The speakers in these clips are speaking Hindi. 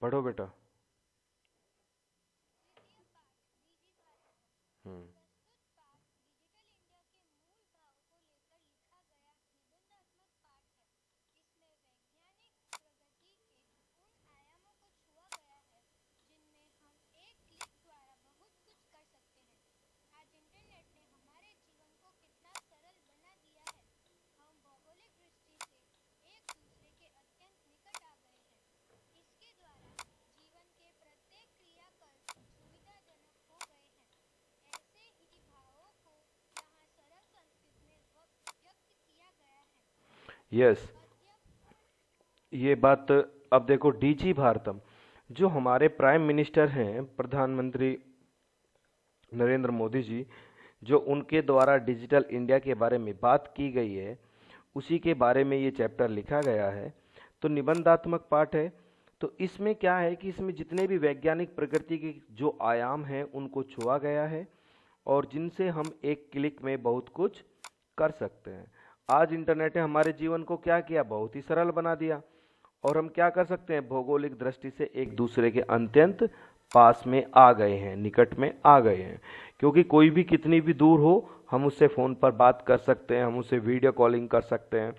पढ़ो बेटा। हम्म। यस, ये बात। अब देखो, डीजी भारतम, जो हमारे प्राइम मिनिस्टर हैं, प्रधानमंत्री नरेंद्र मोदी जी, जो उनके द्वारा डिजिटल इंडिया के बारे में बात की गई है, उसी के बारे में ये चैप्टर लिखा गया है। तो निबंधात्मक पाठ है। तो इसमें क्या है कि इसमें जितने भी वैज्ञानिक प्रगति के जो आयाम हैं उनको छुआ गया है, और जिनसे हम एक क्लिक में बहुत कुछ कर सकते हैं। आज इंटरनेट ने हमारे जीवन को क्या किया, बहुत ही सरल बना दिया। और हम क्या कर सकते हैं, भौगोलिक दृष्टि से एक दूसरे के अत्यंत पास में आ गए हैं, निकट में आ गए हैं। क्योंकि कोई भी कितनी भी दूर हो, हम उससे फ़ोन पर बात कर सकते हैं, हम उससे वीडियो कॉलिंग कर सकते हैं।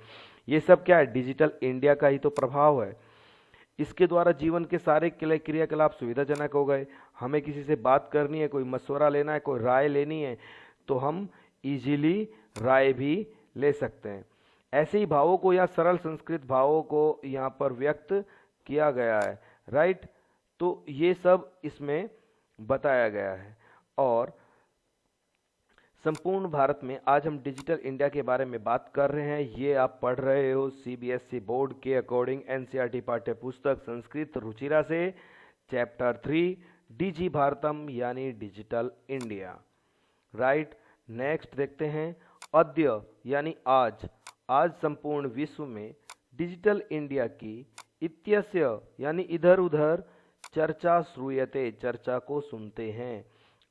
ये सब क्या है, डिजिटल इंडिया का ही तो प्रभाव है। इसके द्वारा जीवन के सारे क्रियाकलाप सुविधाजनक हो गए। हमें किसी से बात करनी है, कोई मशवरा लेना है, कोई राय लेनी है, तो हम इजीली राय भी ले सकते हैं। ऐसे ही भावों को या सरल संस्कृत भावों को यहाँ पर व्यक्त किया गया है। राइट। तो ये सब इसमें बताया गया है। और संपूर्ण भारत में आज हम डिजिटल इंडिया के बारे में बात कर रहे हैं। ये आप पढ़ रहे हो सीबीएसई बोर्ड के अकॉर्डिंग एनसीईआरटी पाठ्य पुस्तक संस्कृत रुचिरा से, चैप्टर 3, डिजी भारतम यानी डिजिटल इंडिया। राइट। नेक्स्ट देखते हैं, अद्य यानी आज। आज संपूर्ण विश्व में डिजिटल इंडिया की इत्यस्य यानी इधर उधर चर्चा श्रूयते, चर्चा को सुनते हैं।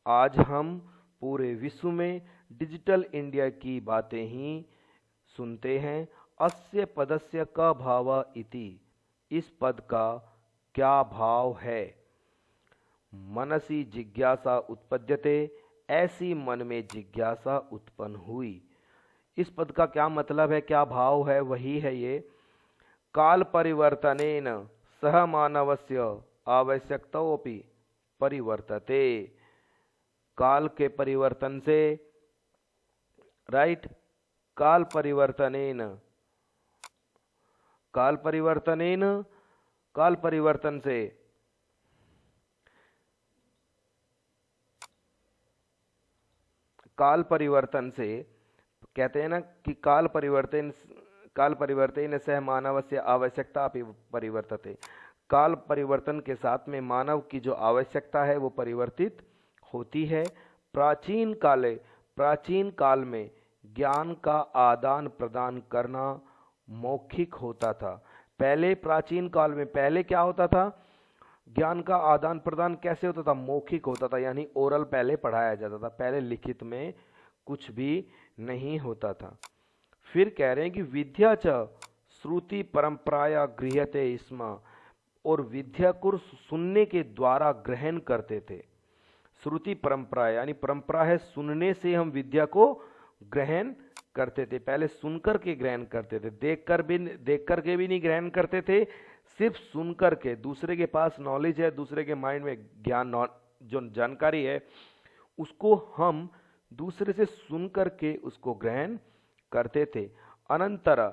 आज हम पूरे विश्व में डिजिटल इंडिया की बातें ही सुनते हैं। अस्य पदस्य का भाव इति, इस पद का क्या भाव है। मनसी जिज्ञासा उत्पद्यते, ऐसी मन में जिज्ञासा उत्पन्न हुई। इस पद का क्या मतलब है, क्या भाव है, वही है ये। काल परिवर्तनेन सह मानवस्य आवश्यकताओपि परिवर्तते। काल के परिवर्तन से, राइट, काल परिवर्तनेन, काल परिवर्तनेन, काल परिवर्तन से, काल परिवर्तन से कहते हैं ना कि काल परिवर्तन सह मानवस्य आवश्यकता अपि परिवर्तते। काल परिवर्तन के साथ में मानव की जो आवश्यकता है वो परिवर्तित होती है। प्राचीन काल में ज्ञान का आदान प्रदान करना मौखिक होता था। पहले प्राचीन काल में पहले क्या होता था, ज्ञान का आदान प्रदान कैसे होता था, मौखिक होता था, यानी ओरल पहले पढ़ाया जाता था, पहले लिखित में कुछ भी नहीं होता था। फिर कह रहे हैं कि विद्या च श्रुति परंपराया गृह्यते स्म, और विद्या को सुनने के द्वारा ग्रहण करते थे। श्रुति परंपरा यानी परंपरा है, सुनने से हम विद्या को ग्रहण करते थे। पहले सुनकर के ग्रहण करते थे, देख कर के भी नहीं ग्रहण करते थे, सिर्फ सुनकर के। दूसरे के पास नॉलेज है, दूसरे के माइंड में ज्ञान जो जानकारी है, उसको हम दूसरे से सुन करके उसको ग्रहण करते थे। अनंतर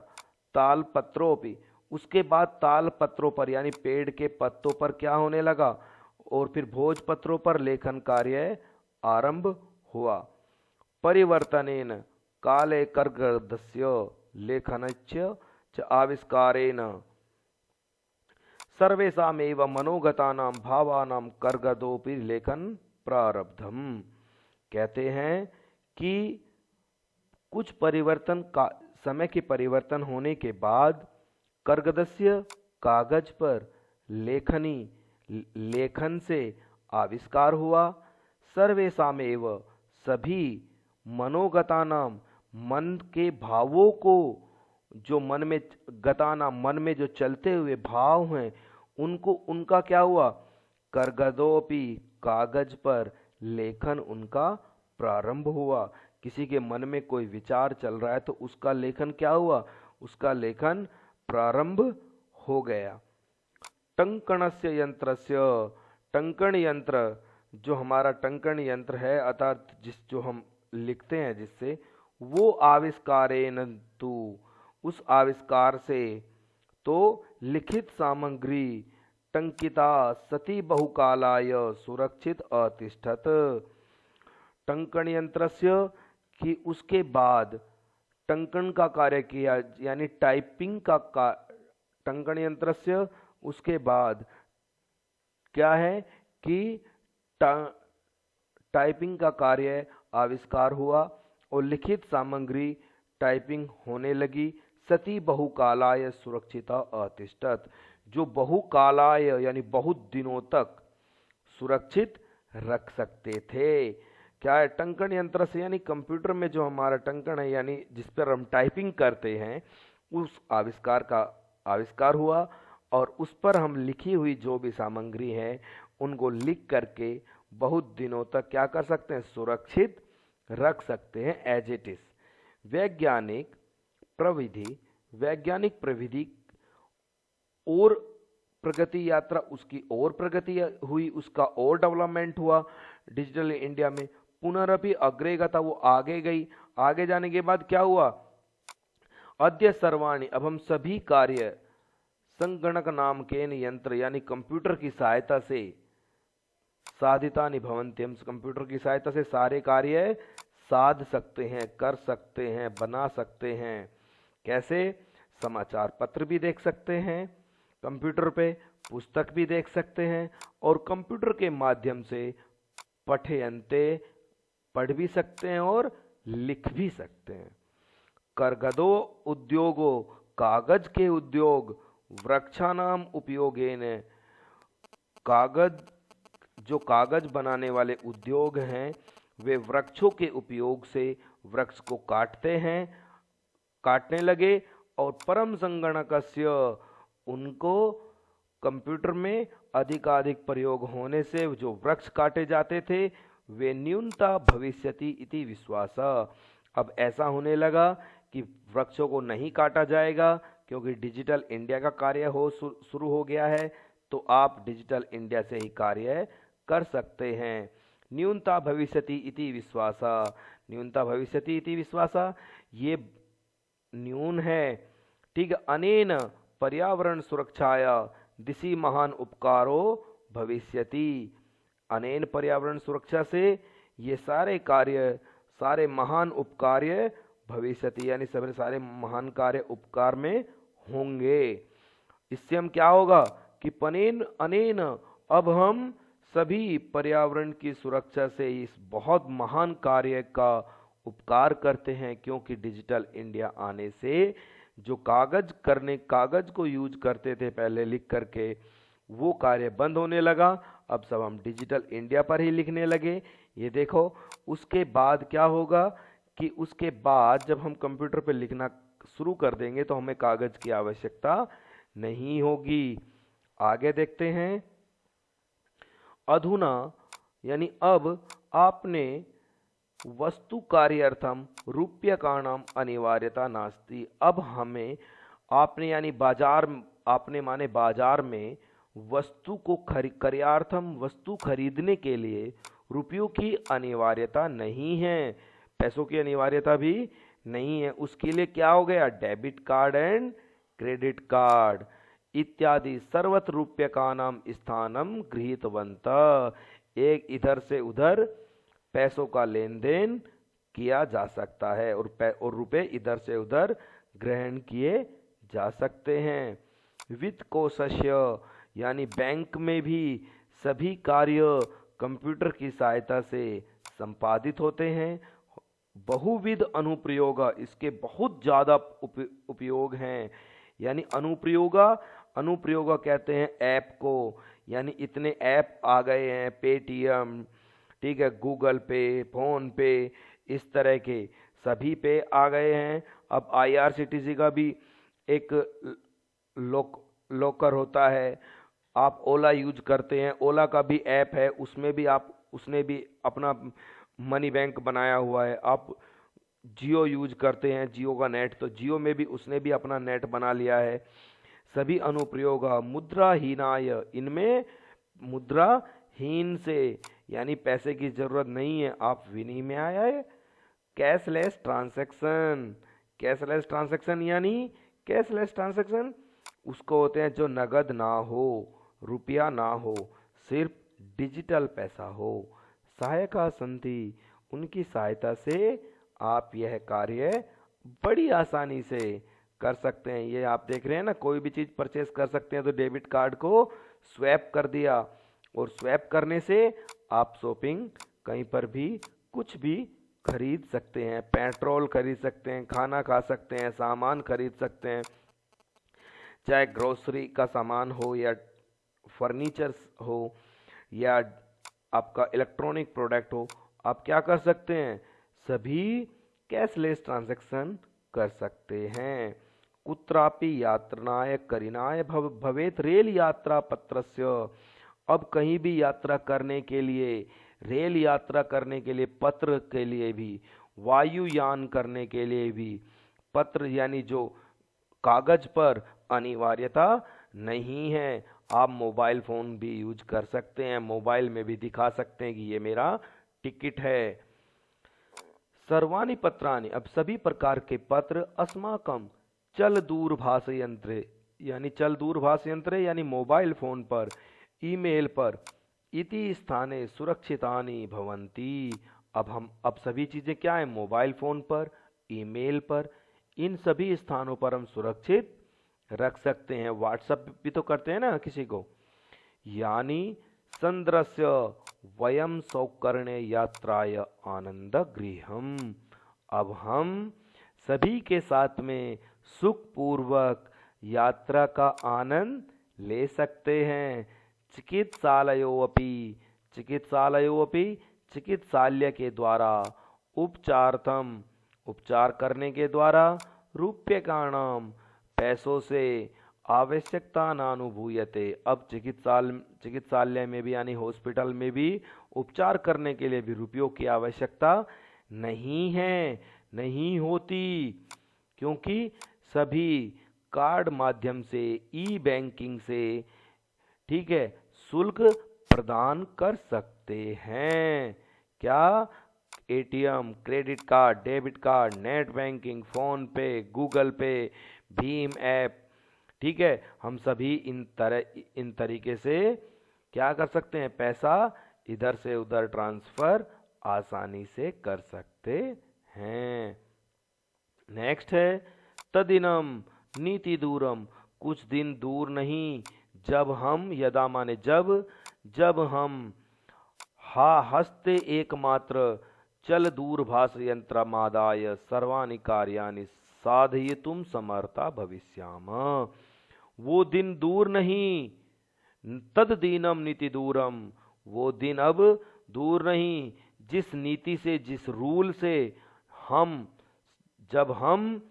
ताल पत्रों पे, उसके बाद ताल पत्रों पर यानी पेड़ के पत्तों पर क्या होने लगा, और फिर भोजपत्रों पर लेखन कार्य आरंभ हुआ। परिवर्तनेन काले कर्गदस्य लेखनस्य च आविष्कारेण सर्वेषामेव मनोगतानां भावानां कर्गदोपि लेखन प्रारब्धम। कहते हैं कि कुछ परिवर्तन का समय के परिवर्तन होने के बाद कर्गदस्य कागज पर लेखनी लेखन से आविष्कार हुआ। सर्वेषामेव सभी मनोगतानाम मन के भावों को, जो मन में गताना मन में जो चलते हुए भाव हैं उनको उनका क्या हुआ, करगदोपि कागज पर लेखन उनका प्रारंभ हुआ। किसी के मन में कोई विचार चल रहा है तो उसका लेखन क्या हुआ, उसका लेखन प्रारंभ हो गया। टंकणस्य यंत्रस्य, टंकण यंत्र, जो हमारा टंकण यंत्र है अर्थात जो हम लिखते हैं जिससे, वो आविष्कारेण तु, उस आविष्कार से, तो लिखित सामग्री टंकिता सती बहुकालाय सुरक्षित अतिष्ठत। टंकण यंत्रस्य, कि उसके बाद टंकन का कार्य किया, यानी टाइपिंग का टंकण यंत्रस्य, उसके बाद क्या है कि टाइपिंग का कार्य आविष्कार हुआ और लिखित सामग्री टाइपिंग होने लगी। सती बहुकालाय सुरक्षिता अतिष्ठत, जो बहुकालाय यानी बहुत दिनों तक सुरक्षित रख सकते थे। क्या है, टंकण यंत्र से, यानी कंप्यूटर में जो हमारा टंकण है यानी जिस पर हम टाइपिंग करते हैं, उस आविष्कार का आविष्कार हुआ और उस पर हम लिखी हुई जो भी सामग्री है उनको लिख करके बहुत दिनों तक क्या कर सकते हैं, सुरक्षित रख सकते हैं एज इट इज। वैज्ञानिक प्रविधि, वैज्ञानिक प्रविधि और प्रगति यात्रा, उसकी और प्रगति हुई, उसका और डेवलपमेंट हुआ डिजिटल इंडिया में। पुनरपि अग्रे गता, वो आगे गई। आगे जाने के बाद क्या हुआ, अद्य सर्वाणि, अब हम सभी कार्य संगणक नाम के यंत्र यानी कंप्यूटर की सहायता से, साधिता निभवन्ति, हम कंप्यूटर की सहायता से सारे कार्य साध सकते हैं, कर सकते हैं, बना सकते हैं। कैसे, समाचार पत्र भी देख सकते हैं कंप्यूटर पे, पुस्तक भी देख सकते हैं और कंप्यूटर के माध्यम से पठयन्ते, पढ़ भी सकते हैं और लिख भी सकते हैं। करगदो उद्योगो, कागज के उद्योग, वृक्षानाम उपयोगेन, कागज, जो कागज बनाने वाले उद्योग हैं वे वृक्षों के उपयोग से वृक्ष को काटते हैं, काटने लगे और परम संगणकस्य, उनको कंप्यूटर में अधिकाधिक प्रयोग होने से जो वृक्ष काटे जाते थे वे न्यूनता भविष्यति इति विश्वास। अब ऐसा होने लगा कि वृक्षों को नहीं काटा जाएगा क्योंकि डिजिटल इंडिया का कार्य शुरू हो गया है, तो आप डिजिटल इंडिया से ही कार्य कर सकते हैं। न्यूनता भविष्यति इति विश्वास, न्यूनता भविष्यति इति विश्वास, ये न्यून है, ठीक है। अनेन पर्यावरण सुरक्षाया दिशि महान उपकारो भविष्यति, अनेन पर्यावरण सुरक्षा से ये सारे कार्य, सारे महान उपकार्य भविष्यति, यानी सभी सारे महान कार्य उपकार में होंगे। इससे हम क्या होगा कि पनेन अनेन, अब हम सभी पर्यावरण की सुरक्षा से इस बहुत महान कार्य का उपकार करते हैं, क्योंकि डिजिटल इंडिया आने से जो कागज को यूज करते थे पहले लिख करके, वो कार्य बंद होने लगा। अब सब हम डिजिटल इंडिया पर ही लिखने लगे। ये देखो, उसके बाद क्या होगा कि उसके बाद जब हम कंप्यूटर पर लिखना शुरू कर देंगे तो हमें कागज की आवश्यकता नहीं होगी। आगे देखते हैं। अधुना यानी अब आपने वस्तु कार्यार्थम रूप्यकाणाम अनिवार्यता नास्ति, अब हमें आपने यानी बाजार, आपने माने बाजार में वस्तु को कार्यार्थम, वस्तु खरीदने के लिए रुपयों की अनिवार्यता नहीं है, पैसों की अनिवार्यता भी नहीं है। उसके लिए क्या हो गया, debit card and credit card इत्यादि सर्वत्र रूप्यकानाम स्थानम गृहीतवन्तः, एक इधर से उधर पैसों का लेन देन किया जा सकता है और रुपए इधर से उधर ग्रहण किए जा सकते हैं। वित्त कोशस्य यानी बैंक में भी सभी कार्य कंप्यूटर की सहायता से संपादित होते हैं। बहुविध अनुप्रयोग, इसके बहुत ज़्यादा उपयोग हैं। यानी अनुप्रयोग कहते हैं ऐप को, यानी इतने ऐप आ गए हैं, पेटीएम, ठीक है, गूगल पे, फोन पे, इस तरह के सभी पे आ गए हैं। अब IRCTC का भी एक लॉकर होता है, आप ओला यूज करते हैं, ओला का भी ऐप है, उसने भी अपना मनी बैंक बनाया हुआ है। आप जियो यूज करते हैं, जियो का नेट, तो जियो में भी उसने भी अपना नेट बना लिया है। सभी अनुप्रयोग मुद्राहीनाय, इनमें मुद्राहीन से यानी पैसे की जरूरत नहीं है, आप विनिमय कैशलेस ट्रांजैक्शन। कैशलेस ट्रांजैक्शन यानी कैशलेस ट्रांजैक्शन उसको होते हैं जो नगद ना हो, रुपया ना हो, सिर्फ डिजिटल पैसा हो। सहायका संधि, उनकी सहायता से आप यह कार्य बड़ी आसानी से कर सकते हैं। ये आप देख रहे हैं ना, कोई भी चीज़ परचेस कर सकते हैं तो डेबिट कार्ड को स्वैप कर दिया, और स्वैप करने से आप शॉपिंग कहीं पर भी कुछ भी खरीद सकते हैं, पेट्रोल खरीद सकते हैं, खाना खा सकते हैं, सामान खरीद सकते हैं, चाहे ग्रोसरी का सामान हो या फर्नीचर हो या आपका इलेक्ट्रॉनिक प्रोडक्ट हो, आप क्या कर सकते हैं, सभी कैशलेस ट्रांजैक्शन कर सकते हैं। कुत्रापि यात्रनाय करिनाय भवेत रेल यात्रा पत्रस्य, अब कहीं भी यात्रा करने के लिए, रेल यात्रा करने के लिए, पत्र के लिए भी, वायुयान करने के लिए भी, पत्र यानी जो कागज पर अनिवार्यता नहीं है। आप मोबाइल फ़ोन भी यूज कर सकते हैं, मोबाइल में भी दिखा सकते हैं कि ये मेरा टिकट है। सर्वाणि पत्राणि, अब सभी प्रकार के पत्र, अस्माकं चल दूरभाष यंत्र, यानी चल दूरभाष यंत्र यानी मोबाइल फ़ोन पर, ईमेल पर, इति स्थाने सुरक्षितानि भवन्ति। अब सभी चीज़ें क्या है, मोबाइल फ़ोन पर, ईमेल पर, इन सभी स्थानों पर हम सुरक्षित रख सकते हैं। व्हाट्सएप भी तो करते हैं ना किसी को। यानी संदृश्य वयम सौकर्ण्य यात्राय आनंद गृहम, अब हम सभी के साथ में सुखपूर्वक यात्रा का आनंद ले सकते हैं। चिकित्सालयोपि, चिकित्सालयोपि, चिकित्सालय के द्वारा, उपचार्थम, उपचार करने के द्वारा, रूप्यकाणाम, पैसों से, आवश्यकता नानुभूयते, अब चिकित्सालय में भी यानी हॉस्पिटल में भी उपचार करने के लिए भी रुपयों की आवश्यकता नहीं है, नहीं होती, क्योंकि सभी कार्ड माध्यम से, ई बैंकिंग से, ठीक है, शुल्क प्रदान कर सकते हैं। क्या, ATM, credit card, debit card, net banking, phone पे, गूगल पे, भीम ऐप, ठीक है, हम सभी इन तरीके से क्या कर सकते हैं, पैसा इधर से उधर ट्रांसफर आसानी से कर सकते हैं। नेक्स्ट है तदिनम नीति दूरम, कुछ दिन दूर नहीं, जब हम, यदा माने जब हम, हा हस्ते एकमात्र, चल दूरभाष यंत्रमादाय सर्वाणि कार्याणि साधयितुम समर्था भविष्याम, वो दिन दूर नहीं, तद दीनम नीति दूरम, वो दिन अब दूर नहीं, जिस नीति से, जिस रूल से हम, जब हम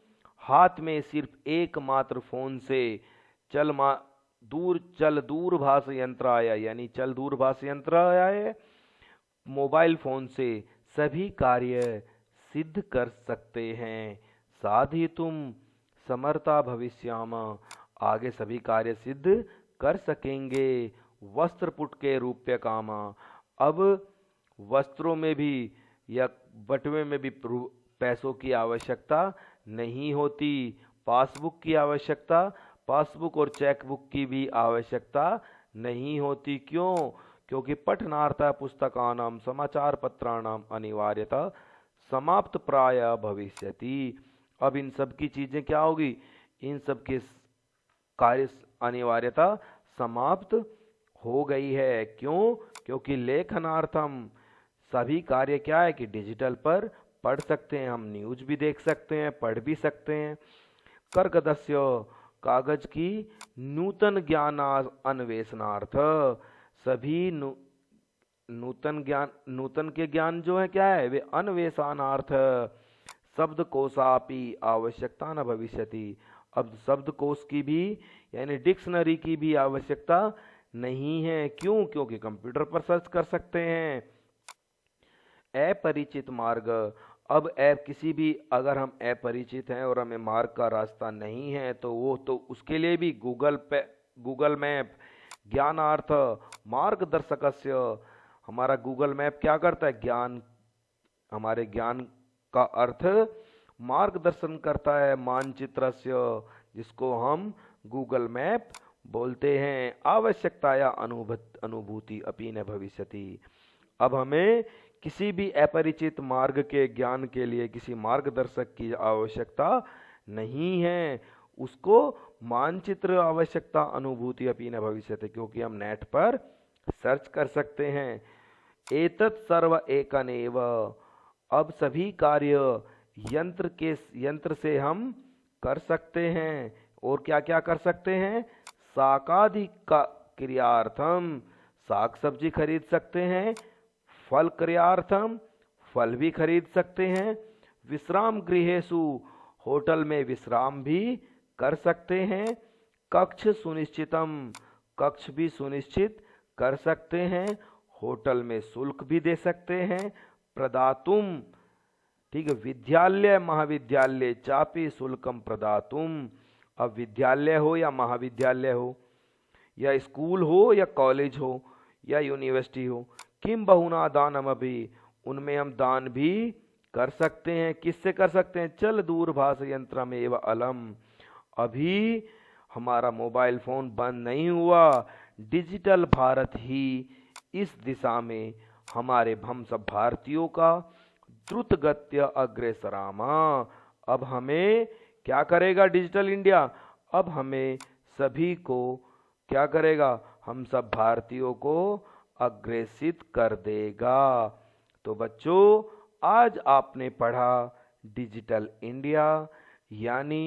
हाथ में सिर्फ एकमात्र फोन से चल दूरभाष यंत्र आया, यानी चल दूरभाष यंत्र आया है, मोबाइल फोन से सभी कार्य सिद्ध कर सकते हैं। साधितुम समर्था भविष्याम, आगे सभी कार्य सिद्ध कर सकेंगे। वस्त्रपुट के रूप्य कामा, अब वस्त्रों में भी या बटुए में भी पैसों की आवश्यकता नहीं होती। पासबुक की आवश्यकता, पासबुक और चेकबुक की भी आवश्यकता नहीं होती। क्यों? क्योंकि पठनार्थ पुस्तकानां समाचार पत्राणाम अनिवार्यता समाप्त प्राय भविष्यति। अब इन सब की चीजें क्या होगी, इन सब के कार्य अनिवार्यता समाप्त हो गई है। क्यों? क्योंकि लेखनार्थम सभी कार्य क्या है कि डिजिटल पर पढ़ सकते हैं, हम न्यूज भी देख सकते हैं, पढ़ भी सकते हैं। कर्कदस्य कागज की नूतन ज्ञान अन्वेषणार्थ, सभी नूतन के ज्ञान जो है क्या है, वे अन्वेषणार्थ शब्द कोशापि आवश्यकता न भविष्यति। अब शब्द कोश की भी यानी डिक्शनरी की भी आवश्यकता नहीं है। क्यों? क्योंकि कंप्यूटर पर सर्च कर सकते हैं। अपरिचित मार्ग, अब ऐप किसी भी, अगर हम अपरिचित हैं और हमें मार्ग का रास्ता नहीं है तो वो तो उसके लिए भी गूगल मैप ज्ञानार्थ मार्गदर्शकस्य, हमारा गूगल मैप क्या करता है? हमारे ज्ञान का अर्थ मार्गदर्शन करता है, मानचित्रस्य, जिसको हम गूगल मैप बोलते हैं। आवश्यकता या अनुभूति अपि न भविष्यति, अब हमें किसी भी अपरिचित मार्ग के ज्ञान के लिए किसी मार्गदर्शक की आवश्यकता नहीं है। उसको मानचित्र आवश्यकता अनुभूति अपि न भविष्यति, क्योंकि हम नेट पर सर्च कर सकते हैं। एतत् सर्व एकनेव, अब सभी कार्य यंत्र से हम कर सकते हैं। और क्या क्या कर सकते हैं? शाकादिक क्रियार्थम, साग सब्जी खरीद सकते हैं। फल क्रियार्थम, फल भी खरीद सकते हैं। विश्राम गृहेषु, होटल में विश्राम भी कर सकते हैं। कक्ष सुनिश्चितम, कक्ष भी सुनिश्चित कर सकते हैं। होटल में शुल्क भी दे सकते हैं। प्रदातुम, ठीक है, विद्यालय महाविद्यालय चापि शुल्कम प्रदातुम, अब विद्यालय हो या महाविद्यालय हो या स्कूल हो या कॉलेज हो या यूनिवर्सिटी हो, किम बहुना दानम अभी, उनमें हम दान भी कर सकते हैं। किससे कर सकते हैं? चल दूरभाष यंत्रम एवं अलम, अभी हमारा मोबाइल फोन बंद नहीं हुआ। डिजिटल भारत ही इस दिशा में हम सब भारतीयों का द्रुत गत्य अग्रेसरामा, अब हमें क्या करेगा डिजिटल इंडिया? अब हमें सभी को क्या करेगा? हम सब भारतीयों को अग्रेसित कर देगा। तो बच्चों, आज आपने पढ़ा डिजिटल इंडिया यानी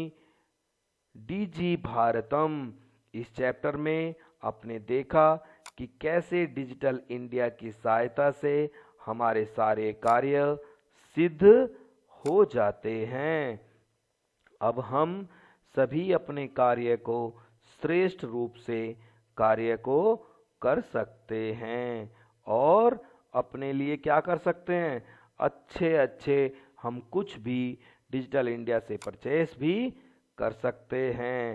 डीजी भारतम। इस चैप्टर में आपने देखा कि कैसे डिजिटल इंडिया की सहायता से हमारे सारे कार्य सिद्ध हो जाते हैं। अब हम सभी अपने कार्य को श्रेष्ठ रूप से कार्य को कर सकते हैं और अपने लिए क्या कर सकते हैं? अच्छे अच्छे हम कुछ भी डिजिटल इंडिया से परचेस भी कर सकते हैं।